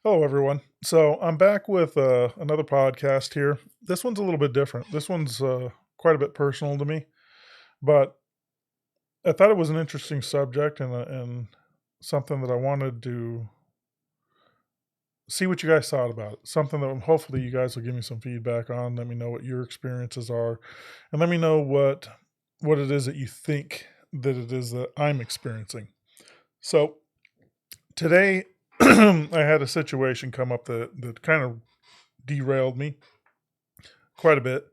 Hello, everyone. So I'm back with another podcast here. This one's a little bit different. This one's quite a bit personal to me, but I thought it was an interesting subject and something that I wanted to see what you guys thought about it. Something that hopefully you guys will give me some feedback on. Let me know what your experiences are, and let me know what it is that you think that it is that I'm experiencing. So today, I had a situation come up that kind of derailed me quite a bit.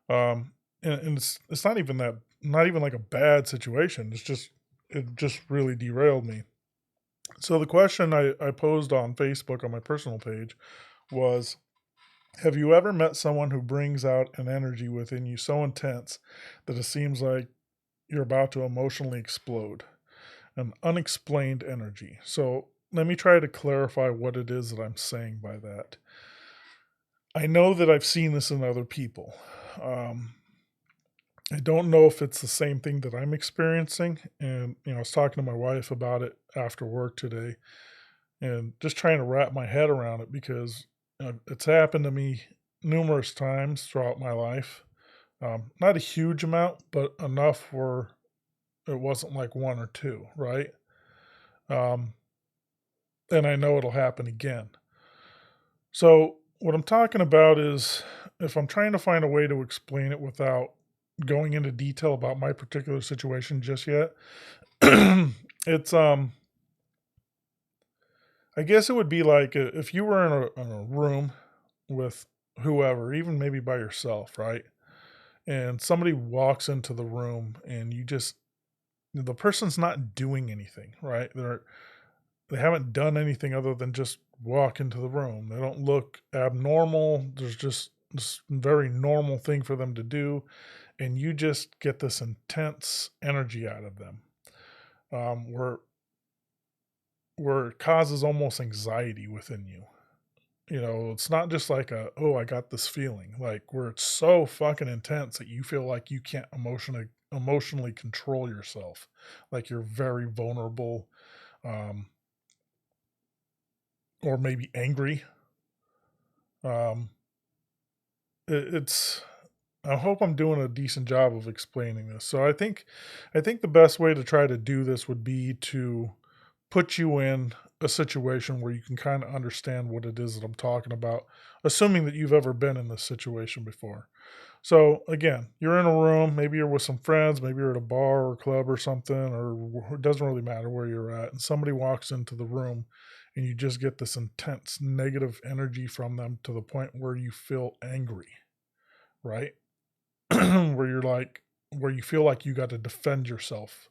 And it's not even like a bad situation. It just really derailed me. So the question I posed on Facebook on my personal page was, have you ever met someone who brings out an energy within you so intense that it seems like you're about to emotionally explode? An unexplained energy. So let me try to clarify what it is that I'm saying by that. I know that I've seen this in other people. Um, I don't know if it's the same thing that I'm experiencing. And, I was talking to my wife about it after work today and just trying to wrap my head around it because it's happened to me numerous times throughout my life. Not a huge amount, but enough where it wasn't like one or two, right? Um, and I know it'll happen again. So, what I'm talking about is if I'm trying to find a way to explain it without going into detail about my particular situation just yet, it's I guess it would be like if you were in a room with whoever, even maybe by yourself, right? And somebody walks into the room and the person's not doing anything, right? They haven't done anything other than just walk into the room. They don't look abnormal. There's just this very normal thing for them to do, and you just get this intense energy out of them, where it causes almost anxiety within you. It's not just like I got this feeling, like where it's so fucking intense that you feel like you can't emotionally control yourself, like you're very vulnerable, um, or maybe angry. Um, it's I hope I'm doing a decent job of explaining this. So I think the best way to try to do this would be to put you in a situation where you can kind of understand what it is that I'm talking about, assuming that you've ever been in this situation before. So again, you're in a room, maybe you're with some friends, maybe you're at a bar or club or something, or it doesn't really matter where you're at, and somebody walks into the room and you just get this intense negative energy from them to the point where you feel angry, right? where you're like where you feel like you got to defend yourself.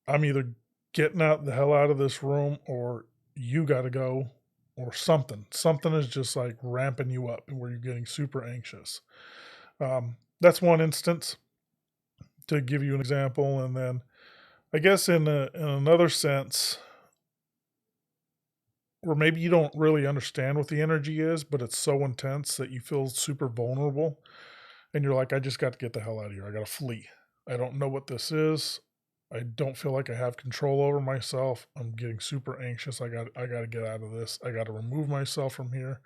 I'm either getting out the hell out of this room or you got to go or something. Something is just like ramping you up where you're getting super anxious. That's one instance to give you an example. And then I guess in another sense, where maybe you don't really understand what the energy is, but it's so intense that you feel super vulnerable and you're like, I just got to get the hell out of here. I got to flee. I don't know what this is. I don't feel like I have control over myself. I'm getting super anxious. I got to get out of this. I got to remove myself from here.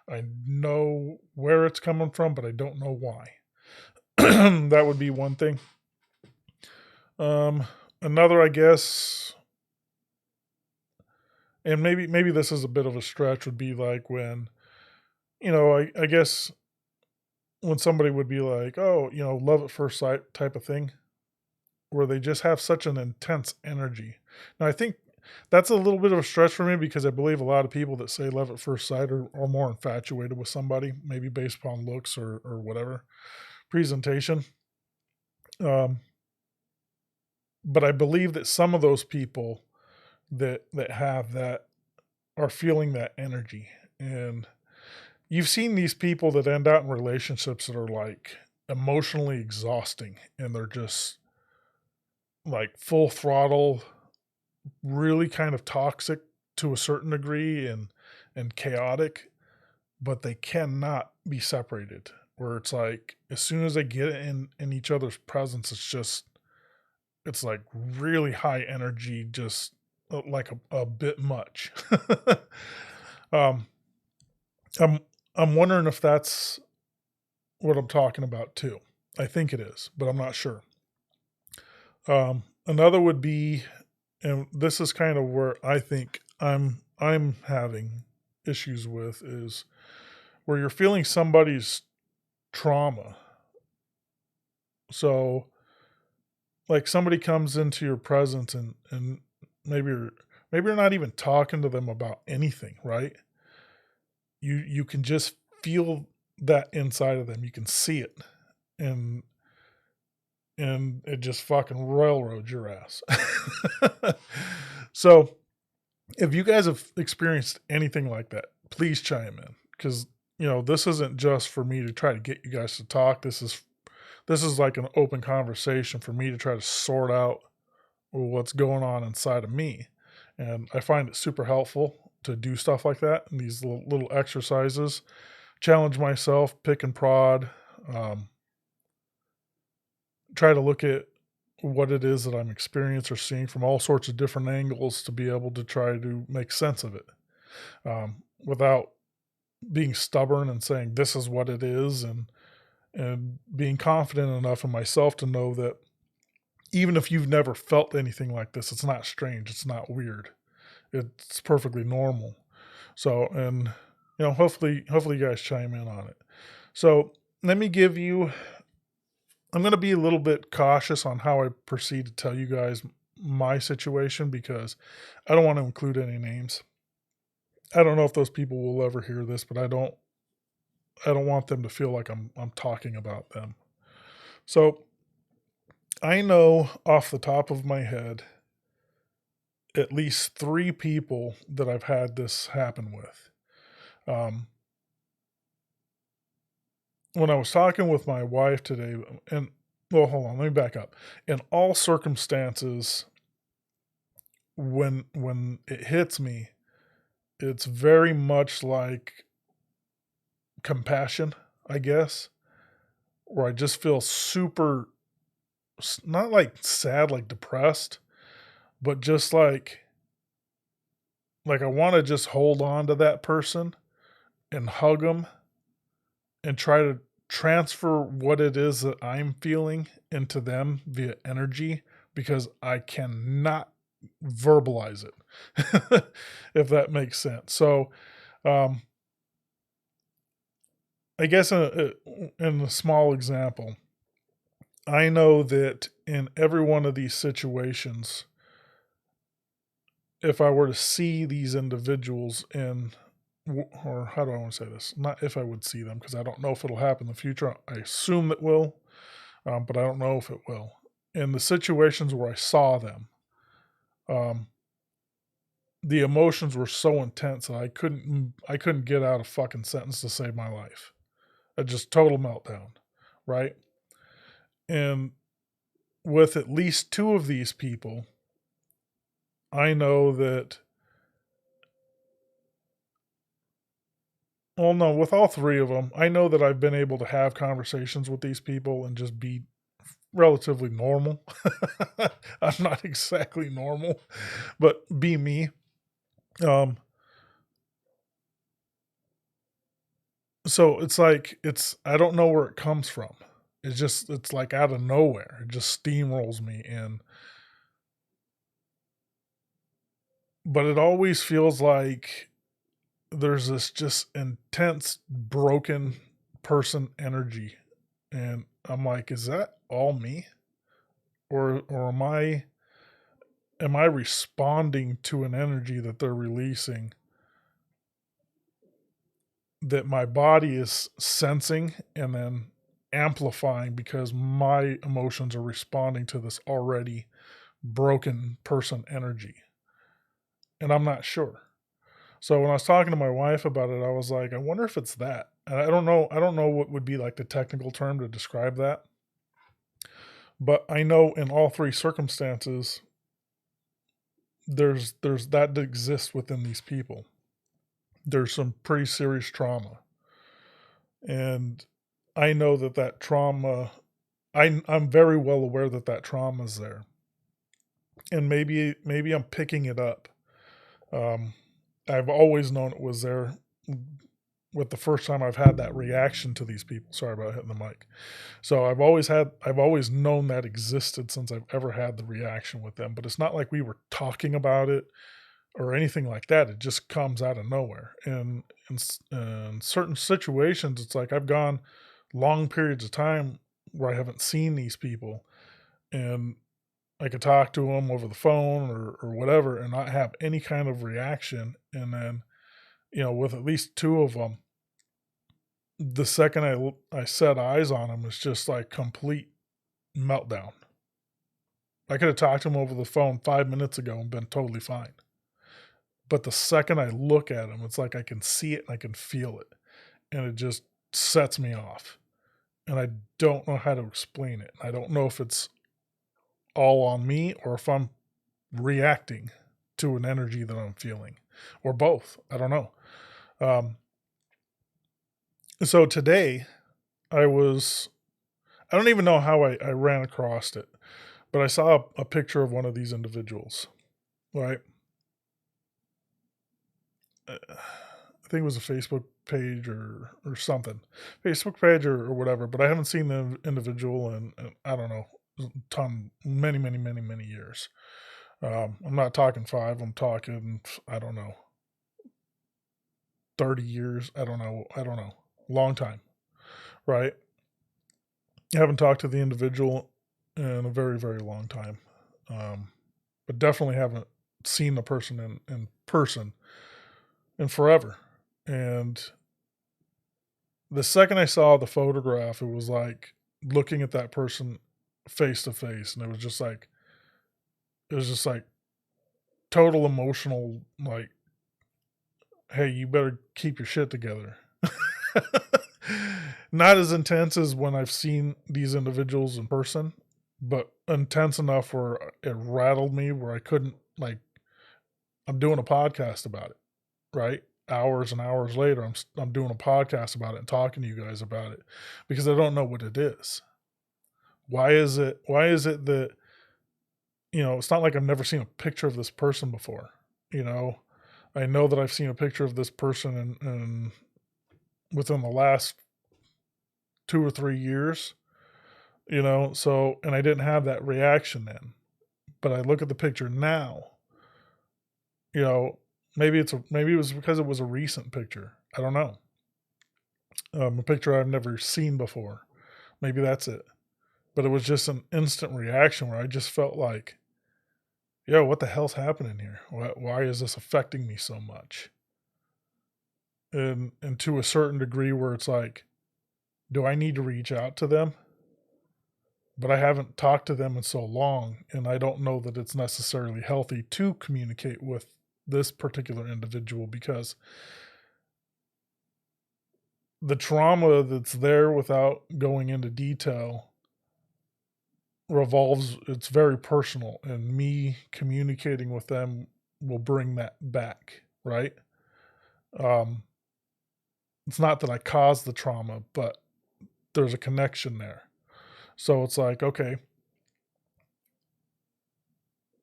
I know where it's coming from, but I don't know why. That would be one thing. Um, Another, I guess, and maybe this is a bit of a stretch, would be like when I guess when somebody would be like, oh, love at first sight type of thing, where they just have such an intense energy. Now, I think that's a little bit of a stretch for me because I believe a lot of people that say love at first sight are more infatuated with somebody, maybe based upon looks or whatever presentation. Um, but I believe that some of those people that have that are feeling that energy. And you've seen these people that end out in relationships that are like emotionally exhausting and they're just like full throttle, really kind of toxic to a certain degree and chaotic, but they cannot be separated. Where it's like as soon as they get in each other's presence, it's like really high energy, just like a bit much. Um, I'm I'm wondering if that's what I'm talking about too. I think it is, but I'm not sure. Another would be, and this is kind of where I think I'm having issues with, is where you're feeling somebody's trauma. So like somebody comes into your presence and maybe you're not even talking to them about anything, right? You can just feel that inside of them. You can see it. And it just fucking railroads your ass. So if you guys have experienced anything like that, please chime in, because this isn't just for me to try to get you guys to talk. This is like an open conversation for me to try to sort out what's going on inside of me. And I find it super helpful to do stuff like that and these little exercises, challenge myself, pick and prod, um, try to look at what it is that I'm experiencing or seeing from all sorts of different angles to be able to try to make sense of it, without being stubborn and saying this is what it is, and being confident enough in myself to know that even if you've never felt anything like this, it's not strange, it's not weird, it's perfectly normal. So, and hopefully you guys chime in on it. So let me give you. I'm going to be a little bit cautious on how I proceed to tell you guys my situation, because I don't want to include any names. I don't know if those people will ever hear this, but I don't want them to feel like I'm talking about them. So I know off the top of my head at least 3 people that I've had this happen with. Um, when I was talking with my wife today, and well, hold on, let me back up. In all circumstances, when it hits me, it's very much like compassion, I guess, where I just feel super, not like sad, like depressed, but just like I want to just hold on to that person and hug them and try to transfer what it is that I'm feeling into them via energy, because I cannot verbalize it, if that makes sense. So, um, I guess in a small example, I know that in every one of these situations, if I were to see these individuals or how do I want to say this? Not if I would see them, because I don't know if it'll happen in the future. I assume it will, but I don't know if it will. In the situations where I saw them, um, the emotions were so intense that I couldn't get out a fucking sentence to save my life. A just total meltdown, right? And with at least 2 of these people, I know that. Well, no, with all 3 of them, I know that I've been able to have conversations with these people and just be relatively normal. I'm not exactly normal, but be me. Um, so it's like I don't know where it comes from. It's like out of nowhere. It just steamrolls me in. But it always feels like there's this just intense broken person energy. And I'm like, is that all me? Or am I responding to an energy that they're releasing that my body is sensing and then amplifying because my emotions are responding to this already broken person energy? And I'm not sure. So when I was talking to my wife about it, I was like, I wonder if it's that. And I don't know what would be like the technical term to describe that. But I know in all 3 circumstances, there's that exists within these people. There's some pretty serious trauma, and I know that trauma. I'm very well aware that trauma is there, and maybe I'm picking it up. Um, I've always known it was there with the first time I've had that reaction to these people. Sorry about hitting the mic. So I've always known that existed since I've ever had the reaction with them, but it's not like we were talking about it or anything like that. It just comes out of nowhere. And in certain situations, it's like I've gone long periods of time where I haven't seen these people, and I could talk to them over the phone or whatever and not have any kind of reaction. And then, with at least two of them, the second I set eyes on them, it's just like complete meltdown. I could have talked to them over the phone 5 minutes ago and been totally fine. But the second I look at them, it's like I can see it and I can feel it. And it just sets me off. And I don't know how to explain it. I don't know if it's all on me or if I'm reacting to an energy that I'm feeling, or both. I don't know. Um, so today I don't even know how I ran across it, but I saw a picture of one of these individuals, right? I think it was a Facebook page or something, Facebook page or whatever, but I haven't seen the individual in I don't know, many years. I'm not talking 5, I'm talking, I don't know, 30 years. I don't know. Long time, right? I haven't talked to the individual in a very, very long time. But definitely haven't seen the person in person in forever. And the second I saw the photograph, it was like looking at that person face to face. And it was just like total emotional, like, hey, you better keep your shit together. Not as intense as when I've seen these individuals in person, but intense enough where it rattled me, where I couldn't, like, I'm doing a podcast about it, right? Hours and hours later, I'm doing a podcast about it and talking to you guys about it because I don't know what it is. Why is it that, it's not like I've never seen a picture of this person before, you know? I know that I've seen a picture of this person in within the last 2 or 3 years, so, and I didn't have that reaction then. But I look at the picture now, you know, maybe it was because it was a recent picture. I don't know. A picture I've never seen before. Maybe that's it. But it was just an instant reaction where I just felt like, yo, what the hell's happening here? Why is this affecting me so much? And to a certain degree where it's like, do I need to reach out to them? But I haven't talked to them in so long, and I don't know that it's necessarily healthy to communicate with this particular individual because the trauma that's there, without going into detail, it's very personal, and me communicating with them will bring that back, right? Um, it's not that I caused the trauma, but there's a connection there. So it's like, okay,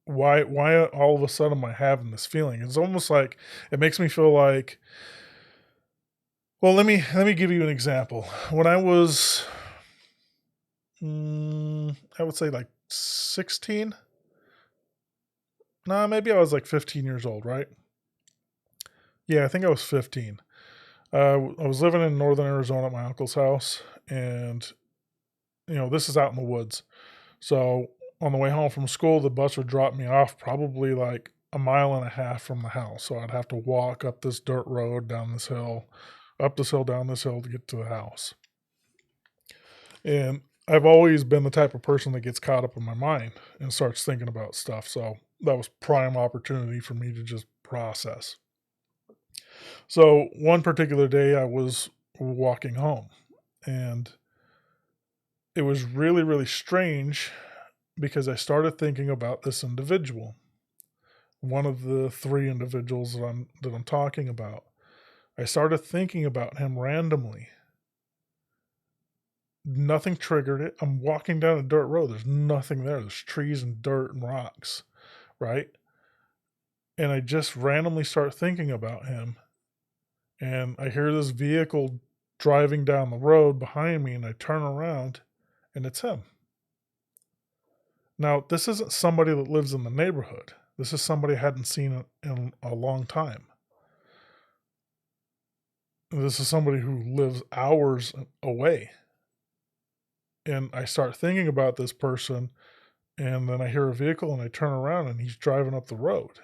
why all of a sudden am I having this feeling? It's almost like it makes me feel like, well, let me give you an example. When I was, I would say like 16. Nah, maybe I was like 15 years old, right? Yeah, I think I was 15. I was living in northern Arizona at my uncle's house, and this is out in the woods. So on the way home from school, the bus would drop me off probably like a mile and a half from the house. So I'd have to walk up this dirt road, down this hill, up this hill, down this hill to get to the house. And I've always been the type of person that gets caught up in my mind and starts thinking about stuff. So that was prime opportunity for me to just process. So one particular day I was walking home, and it was really, really strange because I started thinking about this individual, one of the three individuals that I'm talking about. I started thinking about him randomly. Nothing triggered it. I'm walking down a dirt road. There's nothing there. There's trees and dirt and rocks, right? and I just randomly start thinking about him, and I hear this vehicle driving down the road behind me, and I turn around, and it's him. Now, this isn't somebody that lives in the neighborhood. This is somebody I hadn't seen in a long time. This is somebody who lives hours away. And I start thinking about this person, and then I hear a vehicle, and I turn around, and he's driving up the road.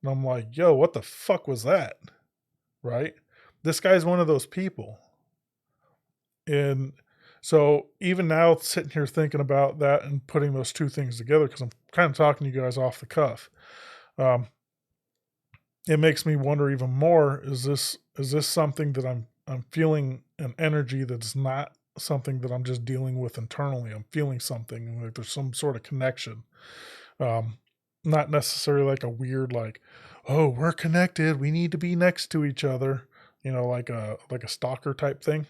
And I'm like, yo, what the fuck was that? Right? This guy's one of those people. And so even now, sitting here thinking about that and putting those two things together, because I'm kind of talking to you guys off the cuff, um, it makes me wonder even more: is this something that I'm feeling an energy that's not something that I'm just dealing with internally? I'm feeling something like there's some sort of connection. Um, Not necessarily like a weird like, oh, we're connected. We need to be next to each other. Like a stalker type thing,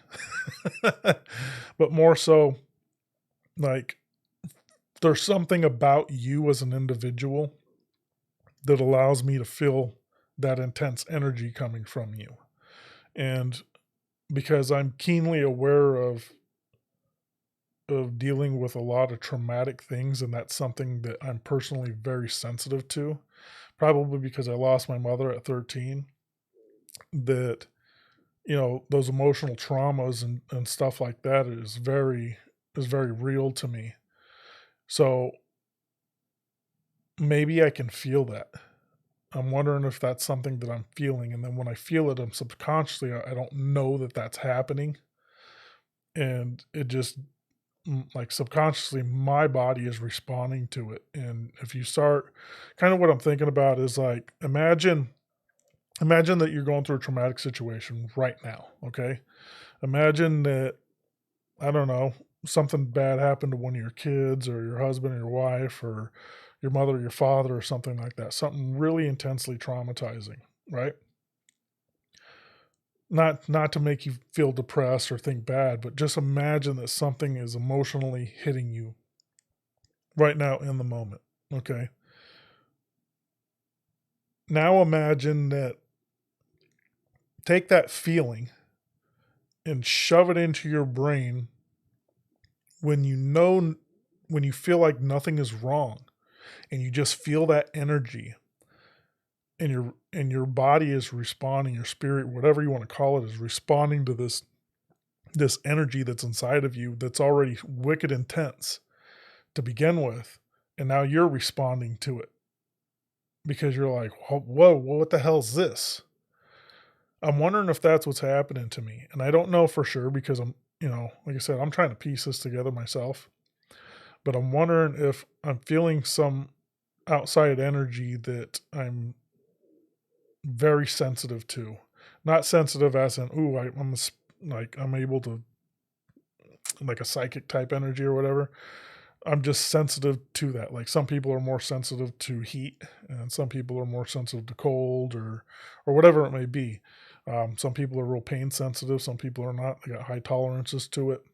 but more so like there's something about you as an individual that allows me to feel that intense energy coming from you. And because I'm keenly aware of dealing with a lot of traumatic things, and that's something that I'm personally very sensitive to, probably because I lost my mother at 13, that those emotional traumas and stuff like that is very real to me. So maybe I can feel that. I'm wondering if that's something that I'm feeling, and then when I feel it, I'm subconsciously, I don't know that that's happening, and it just like subconsciously my body is responding to it. And if you start, kind of what I'm thinking about is like, imagine that you're going through a traumatic situation right now. Okay, imagine that, I don't know, something bad happened to one of your kids or your husband or your wife or your mother or your father or something like that, something really intensely traumatizing, right? Not to make you feel depressed or think bad, but just imagine that something is emotionally hitting you right now in the moment. Okay. Now imagine that, take that feeling and shove it into your brain when when you feel like nothing is wrong, and you just feel that energy, and your body is responding, your spirit, whatever you want to call it, is responding to this energy that's inside of you that's already wicked intense to begin with, and now you're responding to it because you're like, whoa, what the hell is this? I'm wondering if that's what's happening to me. And I don't know for sure because like I said, I'm trying to piece this together myself. But I'm wondering if I'm feeling some outside energy that I'm very sensitive to. Not sensitive as in, ooh, like I'm able to, like a psychic type energy or whatever. I'm just sensitive to that. Like some people are more sensitive to heat, and some people are more sensitive to cold, or whatever it may be. Some people are real pain sensitive. Some people are not. They got high tolerances to it.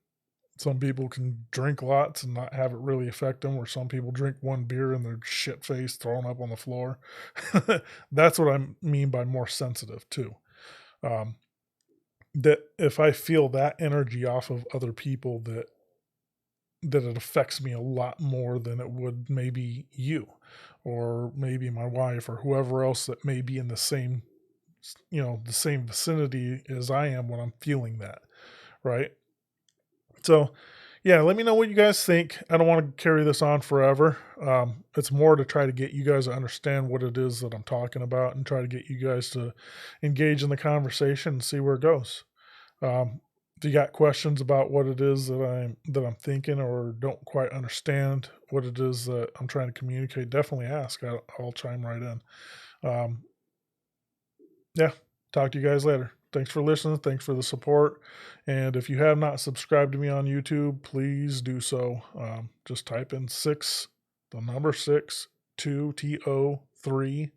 Some people can drink lots and not have it really affect them, where some people drink one beer and they're shit faced, thrown up on the floor. That's what I mean by more sensitive too. Um, that if I feel that energy off of other people, that it affects me a lot more than it would maybe you, or maybe my wife, or whoever else that may be in the same vicinity as I am when I'm feeling that, right? So, yeah, let me know what you guys think. I don't want to carry this on forever. It's more to try to get you guys to understand what it is that I'm talking about, and try to get you guys to engage in the conversation and see where it goes. If you got questions about what it is that I'm thinking, or don't quite understand what it is that I'm trying to communicate, definitely ask. I'll chime right in. Um, yeah, talk to you guys later. Thanks for listening. Thanks for the support. And if you have not subscribed to me on YouTube, please do so. Just type in the number 6, 2TO3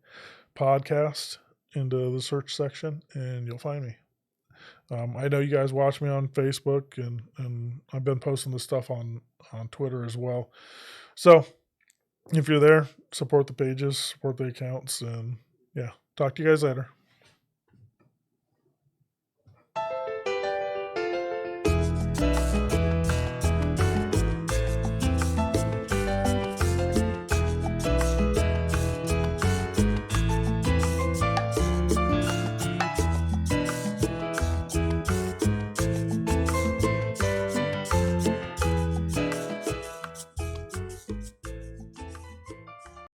podcast into the search section, and you'll find me. I know you guys watch me on Facebook, and I've been posting this stuff on Twitter as well. So If you're there, support the pages, support the accounts, and yeah, talk to you guys later.